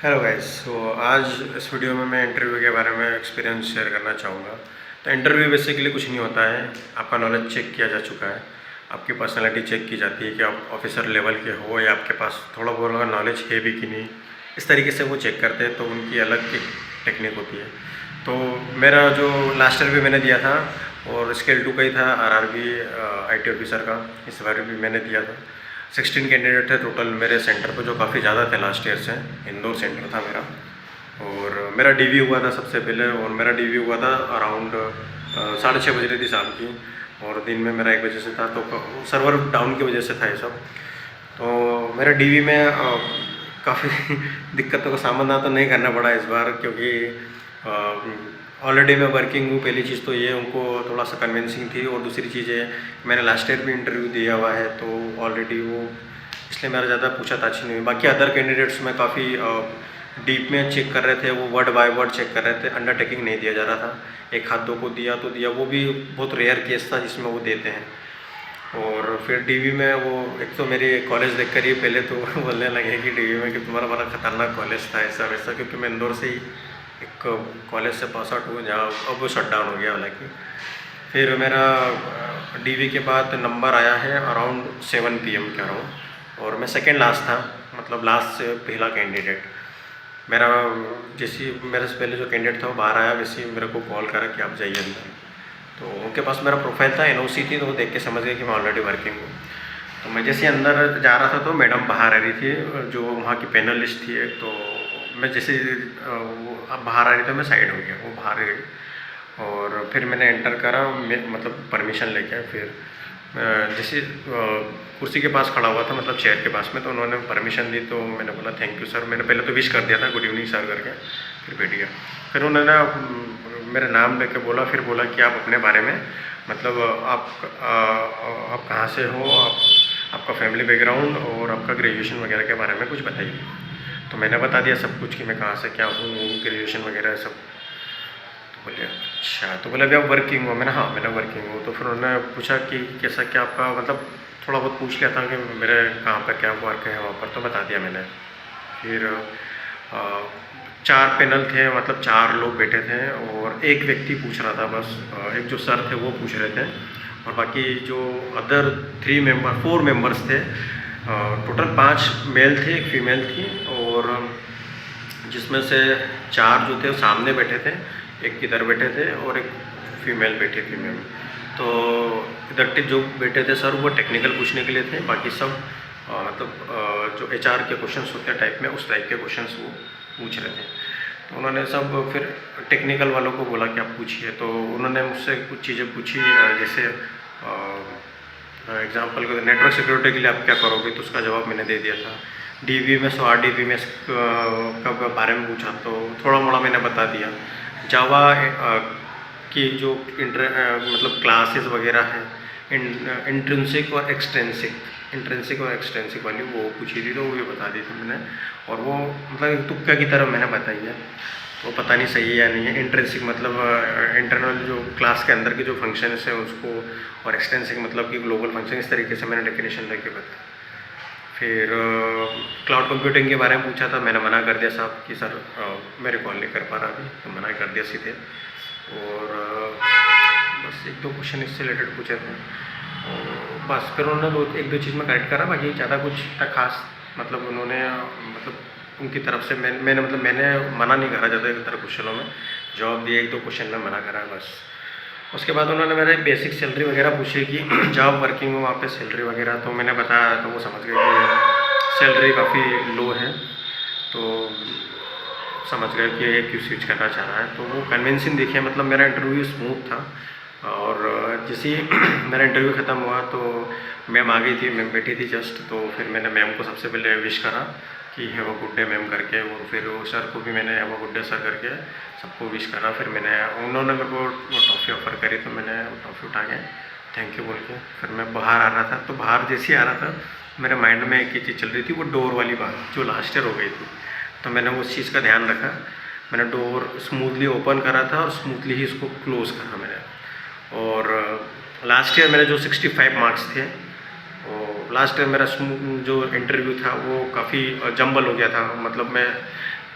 Hello guys. तो आज इस वीडियो में मैं इंटरव्यू के बारे में एक्सपीरियंस शेयर करना चाहूँगा। तो इंटरव्यू बेसिकली कुछ नहीं होता है, आपका नॉलेज चेक किया जा चुका है, आपकी पर्सनालिटी चेक की जाती है कि आप ऑफिसर लेवल के हो या आपके पास थोड़ा बहुत नॉलेज है भी कि नहीं, इस तरीके से वो चेक करते हैं। तो उनकी अलग एक टेक्निक होती है। तो मेरा जो लास्ट ईयर भी मैंने दिया था और स्केल 2 का ही था, आरआरबी IT ऑफिसर का, इस बार भी मैंने दिया था। 16 कैंडिडेट थे टोटल मेरे सेंटर पे, जो काफ़ी ज़्यादा थे लास्ट ईयर से। इंदौर सेंटर था मेरा, और मेरा डीवी हुआ था सबसे पहले, और मेरा डीवी हुआ था अराउंड 6:30 बज रही थी शाम की, और दिन में मेरा 1 बजे से था। तो सर्वर डाउन की वजह से था ये सब। तो मेरा डीवी में काफ़ी दिक्कतों का सामना तो नहीं करना पड़ा इस बार, क्योंकि ऑलरेडी मैं वर्किंग हूँ। पहली चीज़ तो ये उनको थोड़ा सा कन्विंसिंग थी, और दूसरी चीज़ है मैंने लास्ट ईयर भी इंटरव्यू दिया हुआ है, तो ऑलरेडी वो इसलिए मेरा ज़्यादा पूछताछ नहीं हुई। बाकी अदर कैंडिडेट्स में काफ़ी डीप में चेक कर रहे थे, वो वर्ड बाय वर्ड चेक कर रहे थे, अंडरटेकिंग नहीं दिया जा रहा था। एक हाथ दो को दिया तो दिया, वो भी बहुत रेयर केस था जिसमें वो देते हैं। और फिर डीवी में वो एक तो मेरी कॉलेज देख कर ही पहले तो बोलने लगे कि डीवी में कि तुम्हारा बड़ा खतरनाक कॉलेज था, ऐसा वैसा, क्योंकि मैं इंदौर से ही एक कॉलेज से पास आउट हुआ, जहाँ अब वो शट डाउन हो गया हालांकि। फिर मेरा डीवी के बाद नंबर आया है अराउंड 7 PM के अराउंड, और मैं सेकेंड लास्ट था, मतलब लास्ट से पहला कैंडिडेट मेरा। जैसे मेरे से पहले जो कैंडिडेट था वो बाहर आया, वैसे ही मेरे को कॉल करा कि आप जाइए अंदर। तो उनके पास मेरा प्रोफाइल था, NOC थी, तो वो देख के समझ गए कि मैं ऑलरेडी वर्किंग हूँ। तो मैं जैसे अंदर जा रहा था तो मैडम बाहर आ रही थी, जो वहाँ की पैनलिस्ट थी। तो मैं जैसे वो अब बाहर आ रही थी, मैं साइड हो गया, वो बाहर गई। और फिर मैंने एंटर करा, मतलब परमिशन लेके। फिर जैसे कुर्सी के पास खड़ा हुआ था, मतलब चेयर के पास में, तो उन्होंने परमिशन दी। तो मैंने बोला थैंक यू सर। मैंने पहले तो विश कर दिया था, गुड इवनिंग सर करके, फिर बैठ गया। फिर उन्होंने मेरा नाम लेके बोला, फिर बोला कि आप अपने बारे में, मतलब आप कहाँ से हो, आपका फैमिली बैकग्राउंड और आपका ग्रेजुएशन वगैरह के बारे में कुछ बताइए। तो मैंने बता दिया सब कुछ कि मैं कहाँ से क्या हूँ, ग्रेजुएशन वगैरह सब। तो बोले अच्छा, तो बोले अभी आप वर्किंग हो? मैंने हाँ, मैंने वर्किंग हूँ। तो फिर उन्होंने पूछा कि कैसा क्या आपका, मतलब थोड़ा बहुत पूछ लिया था कि मेरे कहाँ पर क्या वर्क है वहाँ पर, तो बता दिया मैंने। फिर 4 पैनल थे, मतलब 4 लोग बैठे थे, और एक व्यक्ति पूछ रहा था बस। एक जो सर थे वो पूछ रहे थे, और बाकी जो अदर 4 मेंबर्स थे। टोटल 5 मेल थे, एक फीमेल थी, और जिसमें से 4 जो थे वो सामने बैठे थे, एक इधर बैठे थे, और एक फीमेल बैठी थी मैम। तो इधर जो बैठे थे सर, वो टेक्निकल पूछने के लिए थे, बाकी सब मतलब जो HR के क्वेश्चंस होते हैं टाइप में, उस टाइप के क्वेश्चंस वो पूछ रहे थे। तो उन्होंने सब फिर टेक्निकल वालों को बोला कि आप पूछिए। तो उन्होंने मुझसे कुछ चीज़ें पूछी, जैसे एग्जांपल को नेटवर्क सिक्योरिटी के लिए आप क्या करोगे, तो उसका जवाब मैंने दे दिया था। DB में RDBMS का बारे में पूछा, तो थोड़ा मोड़ा मैंने बता दिया। जावा की जो मतलब क्लासेस वगैरह हैं, इंट्रिंसिक और एक्सट्रेंसिक वाली वो पूछी थी, तो वो भी बता दी थी मैंने। और वो मतलब तुक्का की तरह मैंने बताई है, तो पता नहीं सही है या नहीं है। इंट्रिंसिक मतलब इंटरनल जो क्लास के अंदर के जो फंक्शंस हैं उसको, और एक्सट्रेंसिक मतलब कि ग्लोबल फंक्शन, इस तरीके से मैंने डेफिनेशन लेके बताया। फिर क्लाउड कंप्यूटिंग के बारे में पूछा था, मैंने मना कर दिया साहब कि सर मेरे कॉल नहीं कर पा रहा अभी, तो मना कर दिया सीधे। और बस 1-2 क्वेश्चन इससे रिलेटेड पूछे थे, और बस फिर उन्होंने 1-2 चीज़ में करेक्ट करा, बाकी ज़्यादा कुछ खास मतलब उन्होंने मतलब उनकी तरफ से मैंने मना नहीं करा ज़्यादा तरह क्वेश्चनों में, जवाब दिया। 1-2 क्वेश्चन में मना करा बस। उसके बाद उन्होंने मेरे बेसिक सैलरी वगैरह पूछी कि जॉब वर्किंग हो वहाँ पे सैलरी वगैरह, तो मैंने बताया, तो वो समझ गए कि सैलरी काफ़ी लो है, तो समझ गए कि ये क्यों स्विच करना चाह रहा है। तो वो कन्विंसिंग दिखे, मतलब मेरा इंटरव्यू स्मूथ था। और जैसे ही मेरा इंटरव्यू ख़त्म हुआ तो मैम आ गई थी, मैम बैठी थी जस्ट। तो फिर मैंने मैम को सबसे पहले विश करा कि have a good day ma'am करके, और फिर वो सर को भी मैंने have a good day sir करके सबको विश करा। फिर उन्होंने मेरे को टॉफ़ी ऑफ़र करी, तो मैंने टॉफ़ी उठा के थैंक यू बोल के फिर मैं बाहर आ रहा था। तो बाहर जैसे ही आ रहा था, मेरे माइंड में एक ही चीज़ चल रही थी, वो डोर वाली बात जो लास्ट ईयर हो गई थी। तो मैंने उस चीज़ का ध्यान रखा, मैंने डोर स्मूथली ओपन करा था और स्मूथली ही इसको क्लोज़ करा मैंने। और लास्ट ईयर मेरे जो 65 मार्क्स थे, और लास्ट ईयर मेरा जो इंटरव्यू था वो काफ़ी जंबल हो गया था। मतलब मैं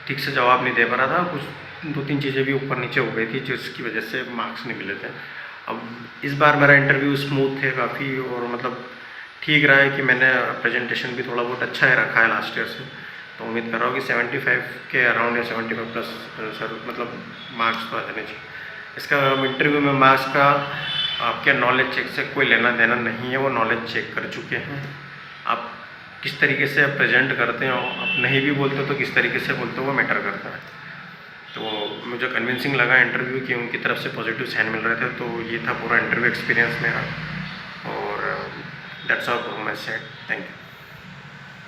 ठीक से जवाब नहीं दे पा रहा था, कुछ 2-3 चीज़ें भी ऊपर नीचे हो गई थी जिसकी वजह से मार्क्स नहीं मिले थे। अब इस बार मेरा इंटरव्यू स्मूथ है काफ़ी, और मतलब ठीक रहा है कि मैंने प्रेजेंटेशन भी थोड़ा बहुत अच्छा ही रखा है लास्ट ईयर से, तो उम्मीद कर रहा हूँ कि 75 के अराउंड या 75 प्लस सर मतलब मार्क्स तो आ जाने चाहिए। इसका इंटरव्यू में मार्क्स का आपके नॉलेज चेक से कोई लेना देना नहीं है, वो नॉलेज चेक कर चुके हैं। आप किस तरीके से प्रेजेंट करते हो, आप नहीं भी बोलते हो तो किस तरीके से बोलते हो वो मैटर करता है। तो मुझे कन्विंसिंग लगा इंटरव्यू कि उनकी तरफ से पॉजिटिव साइन मिल रहे थे, तो ये था पूरा इंटरव्यू एक्सपीरियंस मेरा। और that's all from my side, thank you.